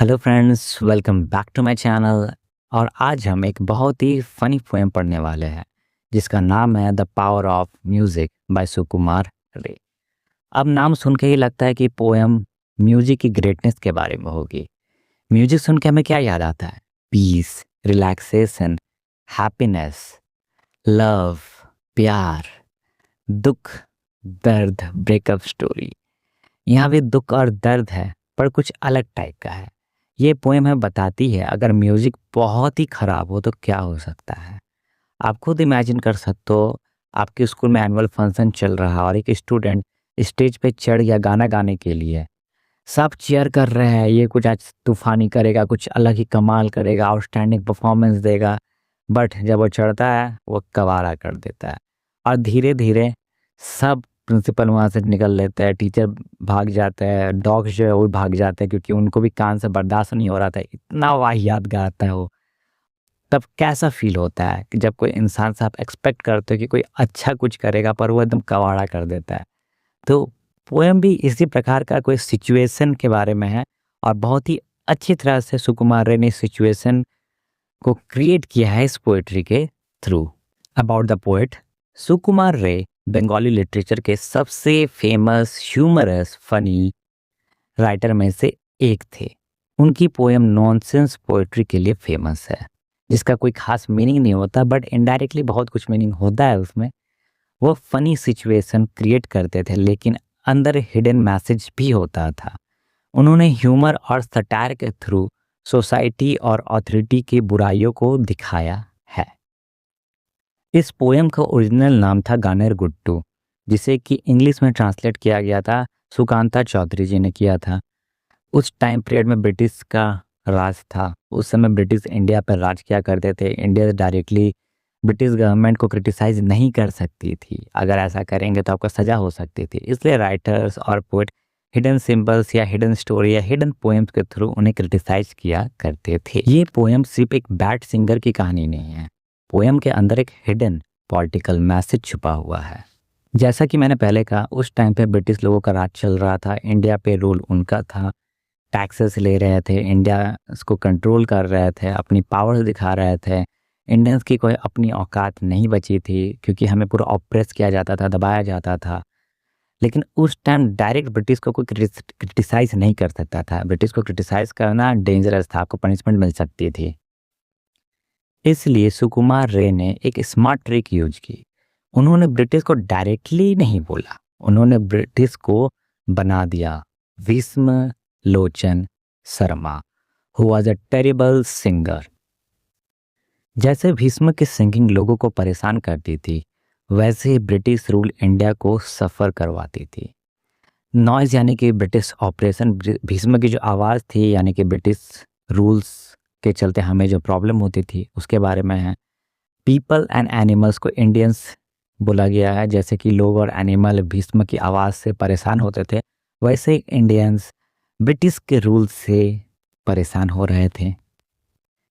Hello friends, welcome back to my channel. और आज हम एक बहुत ही फनी पोएम पढ़ने वाले हैं जिसका नाम है the power of music by Sukumar Ray. अब नाम सुन के ही लगता है कि पोएम म्यूजिक की ग्रेटनेस के बारे में होगी। म्यूजिक सुन के हमें क्या याद आता है? पीस, रिलैक्सेशन, हैप्पीनेस, लव, प्यार, दुख, दर्द, ब्रेकअप स्टोरी। यहाँ भी दुख और दर्द है, पर कुछ अलग टाइप का है। ये पोएम हमें बताती है अगर म्यूजिक बहुत ही खराब हो तो क्या हो सकता है। आप खुद इमेजिन कर सकते हो, आपके स्कूल में एनुअल फंक्शन चल रहा है और एक स्टूडेंट स्टेज पे चढ़ गया गाना गाने के लिए। सब चीयर कर रहे हैं, ये कुछ आज तूफानी करेगा, कुछ अलग ही कमाल करेगा, आउटस्टैंडिंग परफॉर्मेंस देगा। बट जब वो चढ़ता है वो कवारा कर देता है और धीरे धीरे सब प्रिंसिपल वहाँ से निकल लेते हैं, टीचर भाग जाते हैं, डॉग्स जो है वो भी भाग जाते हैं क्योंकि उनको भी कान से बर्दाश्त नहीं हो रहा था, इतना वाहियात गाता है वो। तब कैसा फील होता है कि जब कोई इंसान से आप एक्सपेक्ट करते हो कि कोई अच्छा कुछ करेगा पर वो एकदम कवाड़ा कर देता है। तो पोएम भी इसी प्रकार का कोई सिचुएशन के बारे में है और बहुत ही अच्छी तरह से सुकुमार रे ने सिचुएशन को क्रिएट किया है इस पोएट्री के थ्रू। अबाउट द पोएट, सुकुमार रे बंगाली लिटरेचर के सबसे फेमस ह्यूमरस फनी राइटर में से एक थे। उनकी पोएम नॉनसेंस पोएट्री के लिए फेमस है, जिसका कोई खास मीनिंग नहीं होता बट इनडायरेक्टली बहुत कुछ मीनिंग होता है उसमें। वो फनी सिचुएशन क्रिएट करते थे लेकिन अंदर हिडन मैसेज भी होता था। उन्होंने ह्यूमर और सटायर के थ्रू सोसाइटी और अथॉरिटी की बुराइयों को दिखाया है। इस पोएम का ओरिजिनल नाम था गानेर गुट्टू, जिसे कि इंग्लिश में ट्रांसलेट किया गया था, सुकांता चौधरी जी ने किया था। उस टाइम पीरियड में ब्रिटिश का राज था। उस समय ब्रिटिश इंडिया पर राज किया करते थे। इंडिया डायरेक्टली ब्रिटिश गवर्नमेंट को क्रिटिसाइज नहीं कर सकती थी, अगर ऐसा करेंगे तो आपको सज़ा हो सकती थी। इसलिए राइटर्स और पोएट हिडन सिंबल्स या हिडन स्टोरी या हिडन पोएम्स के थ्रू उन्हें क्रिटिसाइज किया करते थे। ये पोएम सिर्फ एक बैड सिंगर की कहानी नहीं है, पोएम के अंदर एक हिडन पॉलिटिकल मैसेज छुपा हुआ है। जैसा कि मैंने पहले कहा, उस टाइम पे ब्रिटिश लोगों का राज चल रहा था, इंडिया पे रूल उनका था, टैक्सेस ले रहे थे, इंडिया इसको कंट्रोल कर रहे थे, अपनी पावर दिखा रहे थे। इंडियंस की कोई अपनी औकात नहीं बची थी क्योंकि हमें पूरा ऑप्रेस किया जाता था, दबाया जाता था। लेकिन उस टाइम डायरेक्ट ब्रिटिश को कोई क्रिटिसाइज नहीं कर सकता था। ब्रिटिश को क्रिटिसाइज करना डेंजरस था, आपको पनिशमेंट मिल सकती थी। इसलिए सुकुमार रे ने एक स्मार्ट ट्रिक यूज की। उन्होंने ब्रिटिश को डायरेक्टली नहीं बोला, उन्होंने ब्रिटिश को बना दिया Bhishma Lochan Sharma, who was a terrible singer. जैसे भीष्म की सिंगिंग लोगों को परेशान करती थी, वैसे ही ब्रिटिश रूल इंडिया को सफ़र करवाती थी। नॉइज़ यानी कि ब्रिटिश ऑपरेशन, भीष्म की जो आवाज़ थी यानी कि ब्रिटिश रूल्स के चलते हमें जो प्रॉब्लम होती थी उसके बारे में है। पीपल एंड एनिमल्स को इंडियंस बोला गया है, जैसे कि लोग और एनिमल भीष्म की आवाज़ से परेशान होते थे, वैसे ही इंडियंस ब्रिटिश के रूल से परेशान हो रहे थे।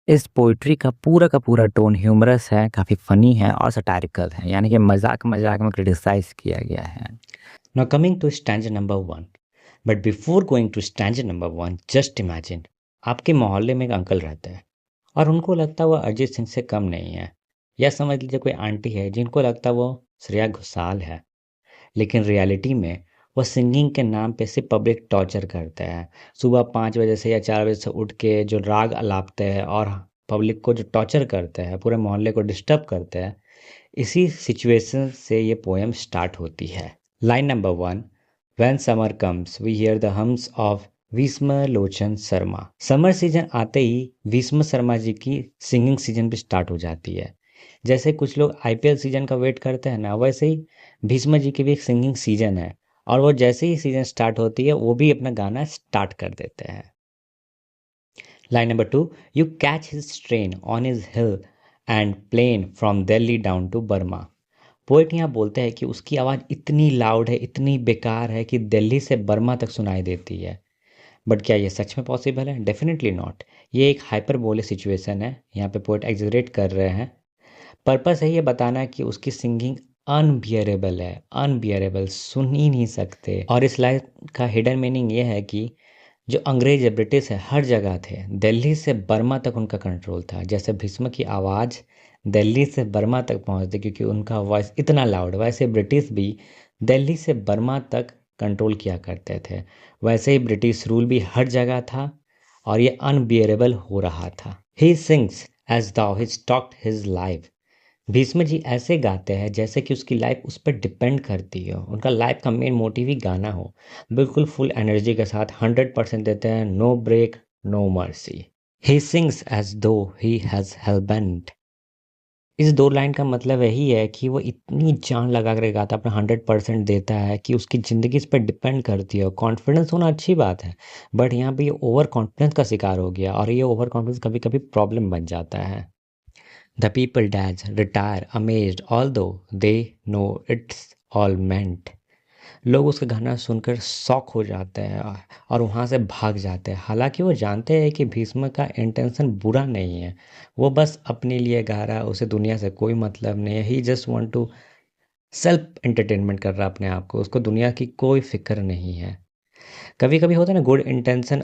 इस पोइट्री का पूरा टोन ह्यूमरस है, काफ़ी फ़नी है और सटारिकल है, यानी कि मजाक मजाक में क्रिटिसाइज किया गया है। Now coming to stanza number 1. But before going to stanza number 1, just imagine आपके मोहल्ले में एक अंकल रहते हैं और उनको लगता है वो अरिजीत सिंह से कम नहीं है, या समझ लीजिए कोई आंटी है जिनको लगता है वो श्रेया घोषाल है। लेकिन रियलिटी में वो सिंगिंग के नाम पे सिर्फ पब्लिक टॉर्चर करते हैं। सुबह 5 बजे से या 4 बजे से उठ के जो राग अलापते हैं और पब्लिक को जो टॉर्चर करते हैं, पूरे मोहल्ले को डिस्टर्ब करते हैं। इसी सिचुएशन से ये पोएम स्टार्ट होती है। Line number 1. When summer comes, we hear the hums of Bhishma Lochan Sharma. Summer season आते ही भीष्म शर्मा जी की सिंगिंग सीजन भी स्टार्ट हो जाती है। जैसे कुछ लोग आईपीएल सीजन का वेट करते हैं ना, वैसे ही भीष्म जी की भी एक सिंगिंग सीजन है और वो जैसे ही सीजन स्टार्ट होती है वो भी अपना गाना स्टार्ट कर देते हैं। Line number 2. You catch his strain on his hill and plain from Delhi down to Burma. Poet यहाँ बोलते हैं कि उसकी आवाज़ इतनी लाउड है, इतनी बेकार है कि दिल्ली से बर्मा तक सुनाई देती है। बट क्या ये सच में पॉसिबल है? Definitely not. ये एक हाइपरबोलिक सिचुएशन है, यहाँ पे पोएट एग्जैगरेट कर रहे हैं। पर्पस है ये बताना कि उसकी सिंगिंग अनबियरेबल है, अनबियरेबल, सुन ही नहीं सकते। और इस लाइन का हिडन मीनिंग ये है कि जो अंग्रेज है, ब्रिटिश है, हर जगह थे। दिल्ली से बर्मा तक उनका कंट्रोल था। जैसे भीष्म की आवाज़ दिल्ली से बर्मा तक पहुंचती क्योंकि उनका वॉइस इतना लाउड, वैसे ब्रिटिश भी दिल्ली से बर्मा तक कंट्रोल किया करते थे। वैसे ही ब्रिटिश रूल भी हर जगह था और ये अनबियरेबल हो रहा था। He sings as though he stalked his life. Bhishma ji ऐसे गाते हैं जैसे कि उसकी लाइफ उस पर डिपेंड करती हो, उनका लाइफ का मेन मोटिव ही गाना हो। बिल्कुल फुल एनर्जी के साथ 100% देते हैं, no break, no mercy. He sings as though he has हेलबेंट। इस दो लाइन का मतलब यही है कि वो इतनी जान लगा कर गाता है, अपना 100% देता है कि उसकी ज़िंदगी इस पर डिपेंड करती है। कॉन्फिडेंस होना अच्छी बात है, बट यहाँ पे ये ओवर कॉन्फिडेंस का शिकार हो गया और ये ओवर कॉन्फिडेंस कभी कभी प्रॉब्लम बन जाता है। The people dance, retire, amazed, although they know it's all meant. लोग उसका गाना सुनकर शॉक हो जाते हैं और वहाँ से भाग जाते हैं, हालांकि वो जानते हैं कि भीष्म का इंटेंशन बुरा नहीं है। वो बस अपने लिए गा रहा है, उसे दुनिया से कोई मतलब नहीं है। He just want to self entertainment कर रहा है अपने आप को, उसको दुनिया की कोई फिक्र नहीं है। कभी कभी होता है ना, गुड इंटेंशन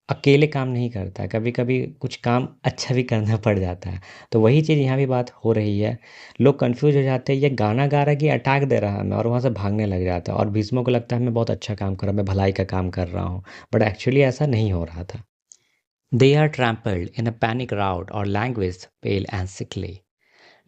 अकेले काम नहीं करता है, कभी कभी कुछ काम अच्छा भी करना पड़ जाता है। तो वही चीज़ यहाँ भी बात हो रही है। लोग कंफ्यूज हो जाते हैं, ये गाना गा रहा है कि अटैक दे रहा है हमें, और वहाँ से भागने लग जाता है। और भीष्मों को लगता है मैं बहुत अच्छा काम कर रहा हूँ, मैं भलाई का काम कर रहा हूँ, बट एक्चुअली ऐसा नहीं हो रहा था। They are trampled in a panic rout और लैंग्वेज पेल एंड सिकली।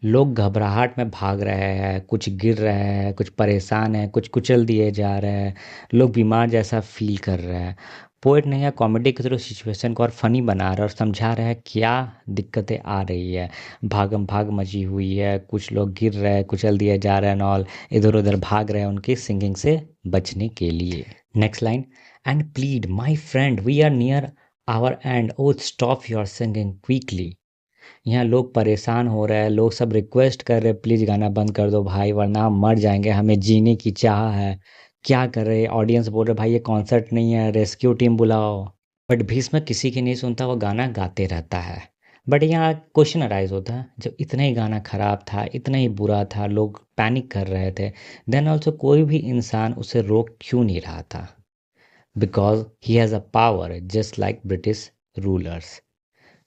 लोग घबराहट में भाग रहे हैं, कुछ गिर रहे हैं, कुछ परेशान हैं, कुछ कुचल दिए जा रहे हैं। लोग बीमार जैसा फील कर रहे हैं। पोएट ने यह कॉमेडी के थ्रू सिचुएशन को और फनी बना रहा है और समझा रहा है क्या दिक्कतें आ रही है। भागम भाग मची हुई है, कुछ लोग गिर रहे हैं, कुचल दिए जा रहे हैं और इधर उधर भाग रहे हैं उनकी सिंगिंग से बचने के लिए। Next line, and plead my friend we are near our end, o stop your singing quickly. यहाँ लोग परेशान हो रहे हैं, लोग सब रिक्वेस्ट कर रहे हैं प्लीज़ गाना बंद कर दो भाई वरना हम मर जाएंगे, हमें जीने की चाह है। क्या कर रहे हैं, ऑडियंस बोल रहे भाई ये कॉन्सर्ट नहीं है, रेस्क्यू टीम बुलाओ। बट भीष्म किसी की नहीं सुनता, वो गाना गाते रहता है। बट यहाँ क्वेश्चन अराइज होता है, जब इतना ही गाना खराब था, इतना ही बुरा था, लोग पैनिक कर रहे थे, देन ऑल्सो कोई भी इंसान उसे रोक क्यों नहीं रहा था? Because he has a power just like British rulers.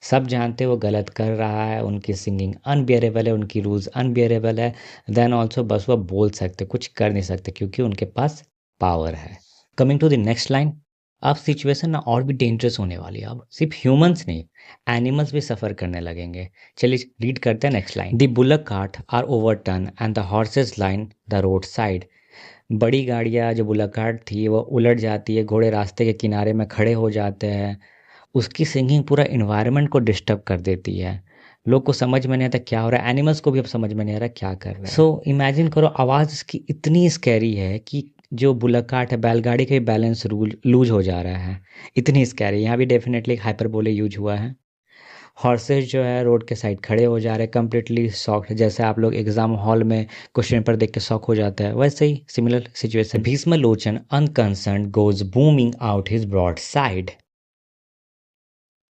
सब जानते वो गलत कर रहा है, उनकी सिंगिंग अनबियरेबल है, उनकी रूल्स अनबियरेबल है, देन ऑल्सो बस वो बोल सकते, कुछ कर नहीं सकते क्योंकि उनके पास पावर है। Coming to the next line, अब सिचुएशन ना और भी डेंजरस होने वाली है। अब सिर्फ ह्यूमंस नहीं, एनिमल्स भी सफ़र करने लगेंगे। चलिए रीड करते हैं next line. The bullock cart are overturn and the horses line the road side. बड़ी गाड़ियाँ जो बुलक कार्ट थी वो उलट जाती है, घोड़े रास्ते के किनारे में खड़े हो जाते हैं। उसकी सिंगिंग पूरा इन्वायरमेंट को डिस्टर्ब कर देती है। लोग को समझ में नहीं आता क्या हो रहा है, एनिमल्स को भी अब समझ में नहीं आ रहा क्या कर रहा है। सो इमेजिन करो, आवाज़ इसकी इतनी स्कैरी है कि जो बुलक्काट है, बैलगाड़ी का भी बैलेंस रूल लूज हो जा रहा है, इतनी स्कैरी। यहाँ भी डेफिनेटली एक हाइपरबोले यूज हुआ है। हॉर्सेस जो है रोड के साइड खड़े हो जा रहे हैं, कम्प्लीटली शॉक्ड, जैसे आप लोग एग्जाम हॉल में क्वेश्चन पेपर देख के शॉक हो जाता है, वैसे ही similar situation. Bhishma Lochan unconcern goes booming out his broadside.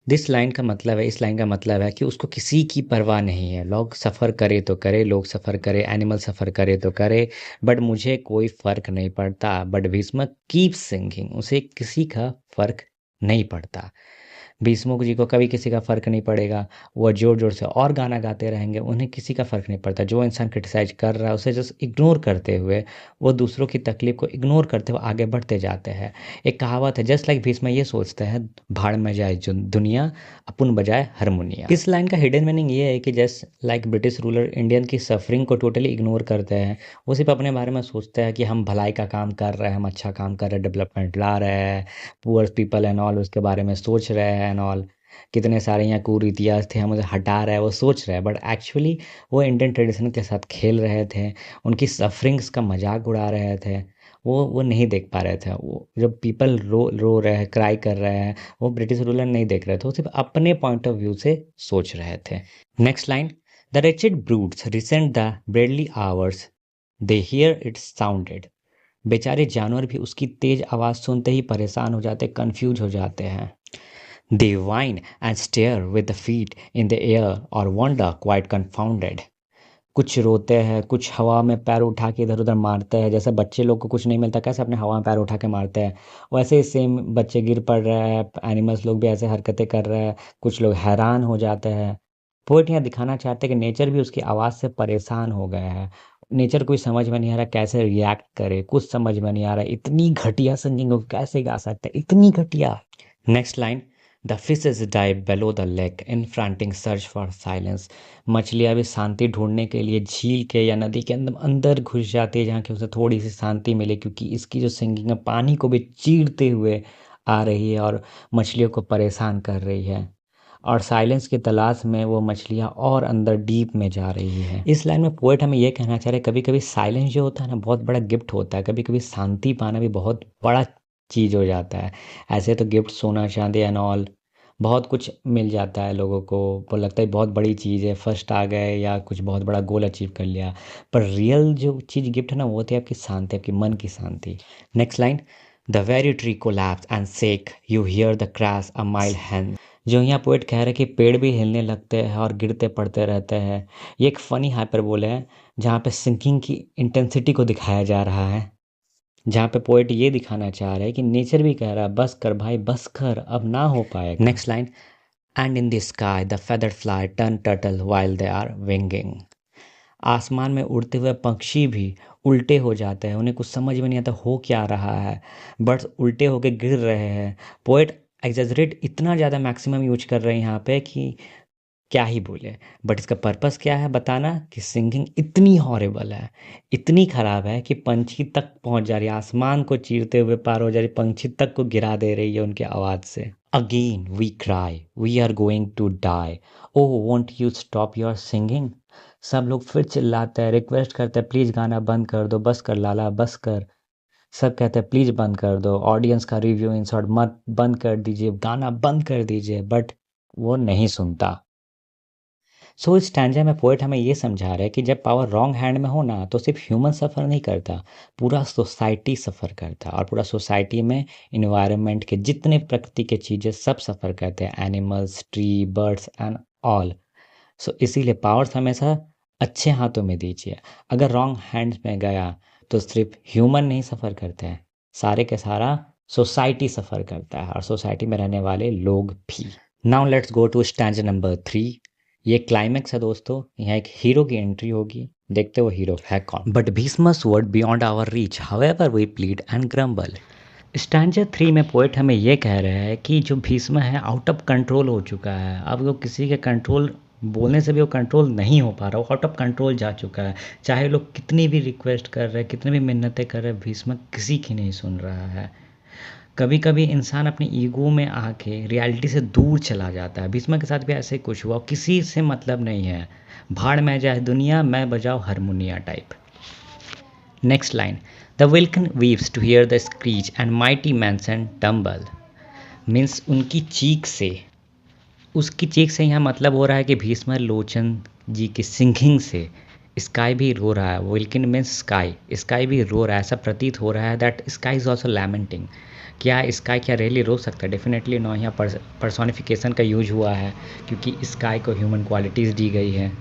This line का मतलब है, इस लाइन का मतलब है कि उसको किसी की परवाह नहीं है। लोग सफ़र करे तो करे, लोग सफ़र करे, एनिमल सफ़र करे तो करे, बट मुझे कोई फ़र्क नहीं पड़ता। बट भीष्म कीप सिंगिंग, उसे किसी का फ़र्क नहीं पड़ता। भीष्म जी को कभी किसी का फ़र्क नहीं पड़ेगा, वो ज़ोर ज़ोर से और गाना गाते रहेंगे, उन्हें किसी का फ़र्क नहीं पड़ता। जो इंसान क्रिटिसाइज कर रहा है उसे जस्ट इग्नोर करते हुए, वो दूसरों की तकलीफ को इग्नोर करते हुए आगे बढ़ते जाते हैं। एक कहावत है, जस्ट लाइक भीष्म ये सोचते हैं भाड़ में जाए जो दुनिया, अपुन बजाए हारमोनिया। इस लाइन का हिडन मीनिंग ये है कि just like British ruler Indian की सफरिंग को टोटली इग्नोर करते हैं। वो सिर्फ अपने बारे में सोचते हैं कि हम भलाई का काम कर रहे हैं, हम अच्छा काम कर रहे हैं, डेवलपमेंट ला रहे हैं, पुअर पीपल एंड ऑल उसके बारे में सोच रहे हैं एंड ऑल। कितने सारे यहाँ कुरीतियास थे, हम उसे हटा रहे हैं, वो सोच रहे हैं, बट एक्चुअली वो इंडियन ट्रेडिशन के साथ खेल रहे थे, उनकी सफरिंग्स का मजाक उड़ा रहे थे। वो नहीं देख पा रहे थे। वो जब पीपल रो रो रहे हैं, क्राई कर रहे हैं, वो ब्रिटिश रूलर नहीं देख रहे थे, वो सिर्फ अपने पॉइंट ऑफ व्यू से सोच रहे थे। Next line, the wretched brutes resent the deadly hours they hear it sounded। बेचारे जानवर भी उसकी तेज आवाज़ सुनते ही परेशान हो जाते, कंफ्यूज हो जाते हैं। They whine and stare with the feet in the air or wander quite confounded। कुछ रोते हैं, कुछ हवा में पैर उठा के इधर उधर मारते हैं, जैसे बच्चे लोग को कुछ नहीं मिलता कैसे अपने हवा में पैर उठा के मारते हैं, वैसे ही सेम बच्चे गिर पड़ रहे हैं, एनिमल्स लोग भी ऐसे हरकतें कर रहे हैं, कुछ लोग हैरान हो जाते हैं। पोएट यहाँ दिखाना चाहते हैं कि नेचर भी उसकी आवाज़ से परेशान हो गया है। नेचर कोई समझ में नहीं आ रहा कैसे रिएक्ट करे, कुछ समझ में नहीं आ रहा, इतनी घटिया सिंगिंग को कैसे गा सकते हैं, इतनी घटिया। Next line, the fishes dive below the lake in fronting search for silence. मछलियाँ भी शांति ढूंढने के लिए झील के या नदी के अंदर अंदर घुस जाती है जहाँ कि उसे थोड़ी सी शांति मिले, क्योंकि इसकी जो सिंगिंग है पानी को भी चीरते हुए आ रही है और मछलियों को परेशान कर रही है, और साइलेंस की तलाश में वो मछलियाँ और अंदर डीप में जा रही है। इस लाइन में पोएट हमें ये कहना चाह रहे हैं कभी कभी साइलेंस जो होता है ना बहुत बड़ा गिफ्ट होता है, कभी कभी शांति पाना भी बहुत बड़ा चीज़ हो जाता है। ऐसे तो गिफ्ट सोना चांदी एंड ऑल बहुत कुछ मिल जाता है लोगों को, वो लगता है बहुत बड़ी चीज़ है, फर्स्ट आ गए या कुछ बहुत बड़ा गोल अचीव कर लिया, पर रियल जो चीज़ गिफ्ट है ना वो होती है आपकी शांति, आपकी मन की शांति। Next line, the very tree collapse and shake you hear the crash a mile hand. जो यहाँ पोएट कह रहे हैं कि पेड़ भी हिलने लगते हैं और गिरते पड़ते रहते हैं। ये एक फ़नी हाइपरबोल है जहाँ पे सिंकिंग की इंटेंसिटी को दिखाया जा रहा है, जहाँ पे पोएट ये दिखाना चाह रहे हैं कि नेचर भी कह रहा है बस कर भाई बस कर, अब ना हो पाएगा। Next line, and in the sky the feathered fly turn turtle while they are winging. आसमान में उड़ते हुए पक्षी भी उल्टे हो जाते हैं, उन्हें कुछ समझ में नहीं आता हो क्या रहा है, बर्ड्स उल्टे होके गिर रहे हैं। पोएट एग्जैजरेट इतना ज़्यादा मैक्सिमम यूज कर रहे हैं यहाँ पे कि क्या ही बोले, बट इसका पर्पस क्या है बताना कि सिंगिंग इतनी हॉरिबल है, इतनी खराब है कि पंछी तक पहुंच जा रही है, आसमान को चीरते हुए पार हो जा रही, पंछी तक को गिरा दे रही है उनकी आवाज़ से। Again we cry we are going to die, o won't you stop your singing. सब लोग फिर चिल्लाते हैं, रिक्वेस्ट करते हैं प्लीज़ गाना बंद कर दो, बस कर लाला बस कर। सब कहते हैं प्लीज़ बंद कर दो, ऑडियंस का रिव्यू इन शॉर्ट मत बंद कर दीजिए, गाना बंद कर दीजिए, बट वो नहीं सुनता। सो इस स्टैंजा में पोएट हमें ये समझा रहा है कि जब पावर रॉन्ग हैंड में हो ना तो सिर्फ ह्यूमन सफ़र नहीं करता, पूरा सोसाइटी सफ़र करता, और पूरा सोसाइटी में इन्वायरमेंट के जितने प्रकृति के चीज़ें सब सफ़र करते हैं, animals, tree, birds and all. So इसीलिए पावर्स हमेशा अच्छे हाथों में दीजिए। अगर रॉन्ग हैंड्स में गया तो सिर्फ ह्यूमन नहीं सफ़र करते हैं, सारे के सारा सोसाइटी सफ़र करता है, और सोसाइटी में रहने वाले लोग भी। Now let's go to stanza number 3। ये क्लाइमैक्स है दोस्तों, यहाँ एक हीरो की एंट्री होगी, देखते वो हीरो है कौन। But Bhishma's word beyond our reach however we plead and grumble. Stanza 3 में पोएट हमें ये कह रहे हैं कि जो भीष्म है आउट ऑफ कंट्रोल हो चुका है, अब वो किसी के कंट्रोल बोलने से भी वो कंट्रोल नहीं हो पा रहा, वो आउट ऑफ कंट्रोल जा चुका है। चाहे लोग कितनी भी रिक्वेस्ट कर रहे हैं, कितनी भी मिन्नतें कर रहे हैं, भीष्म किसी की नहीं सुन रहा है। कभी कभी इंसान अपनी ईगो में आके रियलिटी से दूर चला जाता है, भीष्म के साथ भी ऐसे कुछ हुआ, किसी से मतलब नहीं है, भाड़ में जाए दुनिया मैं बजाओ हारमोनिया type. Next line, the welkin weaves to hear the screech and mighty mansion tumble. Means उनकी चीख से, उसकी चीख से यहाँ मतलब हो रहा है कि भीष्म लोचन जी की सिंगिंग से स्काई भी रो रहा है। विल्किन मीन्स स्काई, स्काई भी रो रहा है, ऐसा प्रतीत हो रहा है that sky is also lamenting. क्या स्काई क्या रियली रो सकता है? Definitely no. यहाँ पर्सोनिफिकेशन का यूज हुआ है क्योंकि स्काई को ह्यूमन क्वालिटीज़ दी गई है।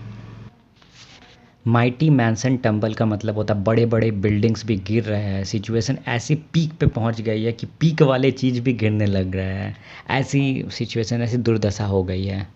माइटी मैंसन टम्बल का मतलब होता है बड़े बड़े बिल्डिंग्स भी गिर रहे हैं, सिचुएशन ऐसी पीक पे पहुंच गई है कि पीक वाले चीज़ भी गिरने लग रहे हैं, ऐसी सिचुएशन, ऐसी दुर्दशा हो गई है।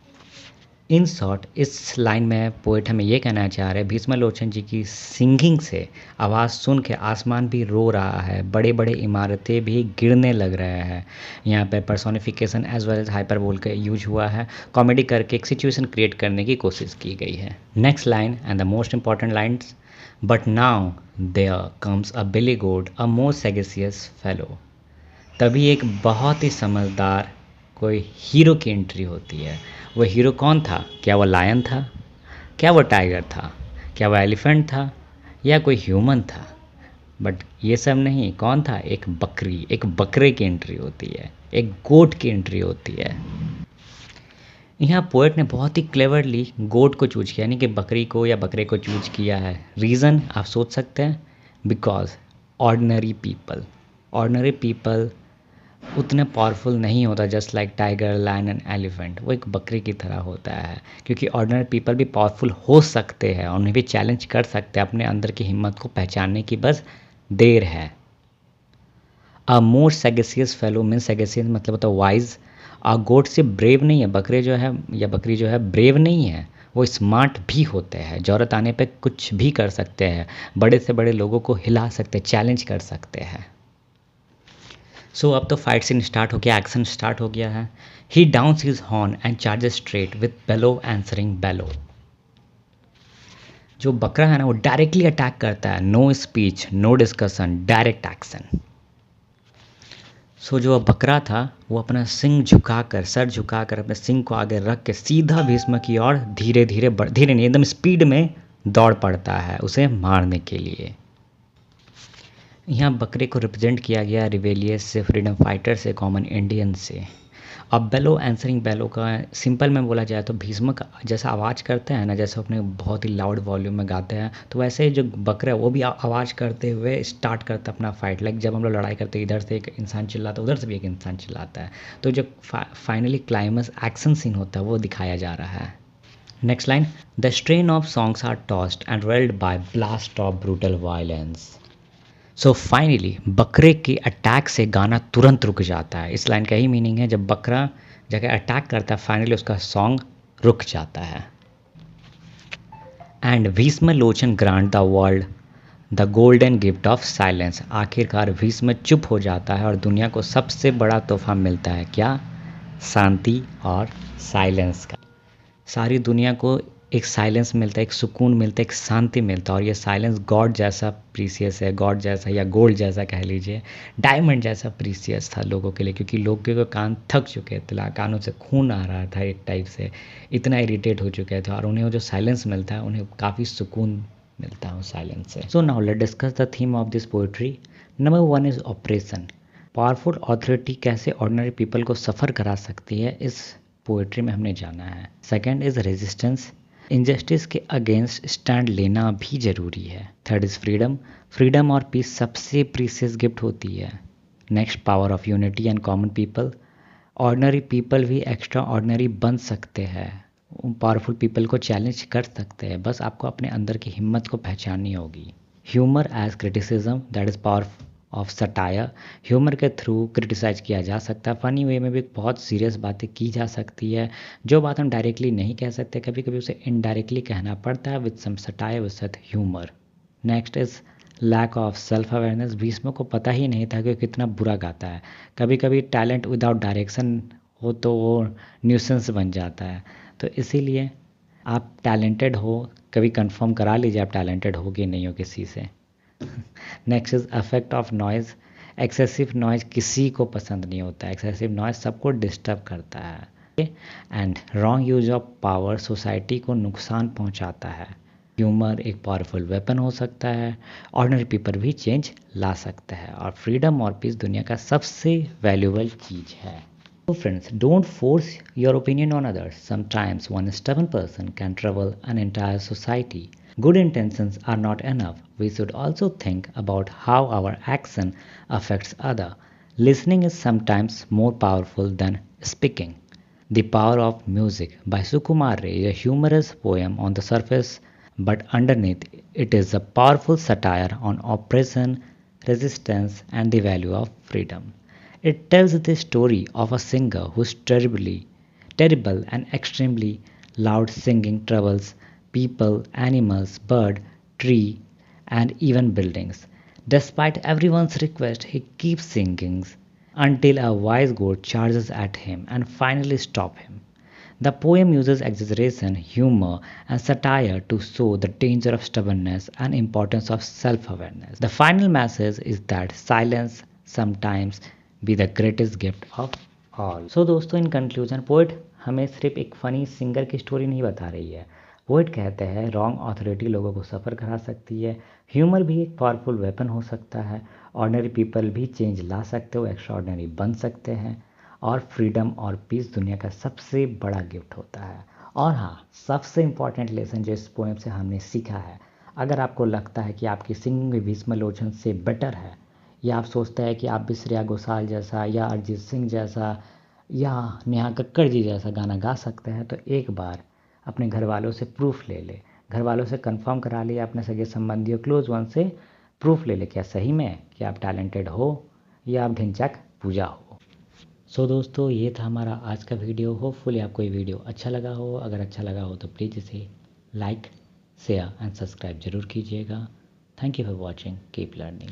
इन शॉर्ट इस लाइन में पोएट हमें ये कहना चाह रहे हैं भीष्मलोचन जी की सिंगिंग से आवाज़ सुन के आसमान भी रो रहा है, बड़े बड़े इमारतें भी गिरने लग रहे हैं। यहाँ पे personification as well as hyperbole का यूज हुआ है, कॉमेडी करके एक सिचुएशन क्रिएट करने की कोशिश की गई है। Next line and the most important lines, but now there comes a billy goat a more सेगेसियस fellow. तभी एक बहुत ही समझदार कोई हीरो की एंट्री होती है। वो हीरो कौन था? क्या वो लायन था? क्या वो टाइगर था? क्या वो एलिफेंट था? या कोई ह्यूमन था? बट ये सब नहीं, कौन था? एक बकरी, एक बकरे की एंट्री होती है, एक गोट की एंट्री होती है। यहाँ पोएट ने बहुत ही क्लेवरली गोट को चूज किया, यानी कि बकरी को या बकरे को चूज किया है। रीज़न आप सोच सकते हैं, बिकॉज ऑर्डिनरी पीपल उतने पावरफुल नहीं होता, just like tiger, lion and elephant. वो एक बकरी की तरह होता है, क्योंकि ऑर्डिनरी पीपल भी पावरफुल हो सकते हैं और उन्हें भी चैलेंज कर सकते हैं। अपने अंदर की हिम्मत को पहचानने की बस देर है। अ मोर सैगेसियस फेलो मीन, सैगेसियस मतलब होता है वाइज। अ गोट से ब्रेव नहीं है, बकरे जो है या बकरी जो है ब्रेव नहीं है, वो स्मार्ट भी होते हैं। ज़रूरत आने पे कुछ भी कर सकते हैं, बड़े से बड़े लोगों को हिला सकते हैं, चैलेंज कर सकते हैं। सो अब तो फाइट सीन स्टार्ट हो गया, एक्शन स्टार्ट हो गया है। He downs his horn and charges straight with bellow answering bellow. जो बकरा है ना वो डायरेक्टली अटैक करता है, no speech no discussion, direct action. So जो बकरा था वो अपना सिंग झुकाकर, सर झुकाकर अपने सिंग को आगे रख के सीधा भीष्म की ओर धीरे धीरे धीरे नहीं एकदम स्पीड में दौड़ पड़ता है उसे मारने के लिए। यहाँ बकरे को रिप्रेजेंट किया गया रिवेलियस से, फ्रीडम फाइटर से, कॉमन इंडियन से। अब बेलो आंसरिंग बेलो का सिंपल में बोला जाए तो भीष्म का जैसा आवाज़ करते हैं ना, जैसे अपने बहुत ही लाउड वॉल्यूम में गाते हैं, तो वैसे ही जो बकरा है वो भी आवाज़ करते हुए स्टार्ट करता है अपना फाइट। लाइक जब हम लोग लड़ाई करते हैं, इधर से एक इंसान चिल्लाता है, उधर से भी एक इंसान चिल्लाता है, तो जो फाइनली क्लाइमेक्स एक्शन सीन होता है वो दिखाया जा रहा है। Next line, the strain of songs are tossed and railed by blast of brutal violence. So finally बकरे के अटैक से गाना तुरंत रुक जाता है। इस लाइन का ही मीनिंग है, जब बकरा जगह अटैक करता है फाइनली उसका सॉन्ग रुक जाता है। And Bhishma Lochan grant the world the golden gift of silence. आखिरकार भीष्म चुप हो जाता है और दुनिया को सबसे बड़ा तोहफा मिलता है, क्या? शांति और साइलेंस का। सारी दुनिया को एक साइलेंस मिलता है, एक सुकून मिलता है, एक शांति मिलता है, और ये साइलेंस गॉड जैसा प्रीसियस है, गॉड जैसा या गोल्ड जैसा कह लीजिए, डायमंड जैसा प्रीसियस था लोगों के लिए, क्योंकि लोगों के कान थक चुके थे, कानों से खून आ रहा था एक टाइप से, इतना इरिटेट हो चुके थे, और उन्हें वो जो साइलेंस मिलता है उन्हें काफ़ी सुकून मिलता है उस साइलेंस से। So now let discuss the theme of this poetry. Number 1 is operation. Powerful authority कैसे ऑर्डिनरी पीपल को सफ़र करा सकती है, इस पोएट्री में हमने जाना है। सेकंड इज़ रेजिस्टेंस, इनजस्टिस के अगेंस्ट स्टैंड लेना भी ज़रूरी है। थर्ड इज़ फ्रीडम, फ्रीडम और पीस सबसे प्रीसियस गिफ्ट होती है। Next, power of unity and common people, ordinary people भी एक्स्ट्रा ऑर्डिनरी बन सकते हैं, पावरफुल पीपल को चैलेंज कर सकते हैं, बस आपको अपने अंदर की हिम्मत को पहचाननी होगी। Humour as criticism, that is power of satire, humour के थ्रू क्रिटिसाइज किया जा सकता है, फ़नी वे में भी बहुत सीरियस बातें की जा सकती है, जो बात हम डायरेक्टली नहीं कह सकते कभी कभी उसे इनडायरेक्टली कहना पड़ता है, with some satire with some humour. Next is lack of self awareness, Bhishma को पता ही नहीं था कि वो कितना बुरा गाता है। कभी कभी टैलेंट विदाउट डायरेक्शन हो तो वो न्यूसेंस बन जाता है, तो इसीलिए आप टैलेंटेड हो कभी कंफर्म करा लीजिए आप टैलेंटेड हो कि नहीं हो किसी से। Next is affect of noise, excessive noise किसी को पसंद नहीं होता है, एक्सेसिव नॉइज़ सबको डिस्टर्ब करता है। And wrong use of power, society को नुकसान पहुंचाता है। ह्यूमर एक पावरफुल वेपन हो सकता है, ऑर्डिनरी पीपल भी चेंज ला सकता है, और फ्रीडम और पीस दुनिया का सबसे वैल्यूबल चीज़ है। So friends, don't force your opinion on others. Sometimes one stubborn person can trouble an entire society. Good intentions are not enough. We should also think about how our action affects other. Listening is sometimes more powerful than speaking. The Power of Music by Sukumar Ray is a humorous poem on the surface, but underneath it is a powerful satire on oppression, resistance, and the value of freedom. It tells the story of a singer whose terrible and extremely loud singing troubles people, animals, bird, tree, and even buildings. Despite everyone's request, he keeps singing until a wise goat charges at him and finally stops him. The poem uses exaggeration, humor, and satire to show the danger of stubbornness and importance of self-awareness. The final message is that silence sometimes be the greatest gift of all. So दोस्तों, in conclusion poet हमें सिर्फ एक funny singer की story नहीं बता रही है। Poet कहते हैं रॉन्ग अथॉरिटी लोगों को सफ़र करा सकती है, ह्यूमर भी एक पावरफुल वेपन हो सकता है, ऑर्डिनरी पीपल भी चेंज ला सकते हो, एक्स्ट्रा ऑर्डिनरी बन सकते हैं, और फ्रीडम और पीस दुनिया का सबसे बड़ा गिफ्ट होता है। और हाँ, सबसे इम्पॉर्टेंट लेसन जो इस पोएम से हमने सीखा है, अगर आपको लगता है कि आपकी सिंगिंग भी भीष्म लोचन से बेटर है या आप सोचते हैं कि आप भी श्रेया घोषाल जैसा या अरिजीत सिंह जैसा या नेहा कक्कड़ जी जैसा गाना गा सकते हैं, तो एक बार अपने घर वालों से प्रूफ ले ले, घर वालों से कंफर्म करा ले, अपने सगे संबंधियों क्लोज वन से प्रूफ ले ले क्या सही में कि आप टैलेंटेड हो या आप ढिंचैक पूजा हो। सो दोस्तों, ये था हमारा आज का वीडियो। होपफुली आपको ये वीडियो अच्छा लगा हो। अगर अच्छा लगा हो तो प्लीज़ इसे लाइक, शेयर एंड सब्सक्राइब जरूर कीजिएगा। Thank you for watching, keep learning.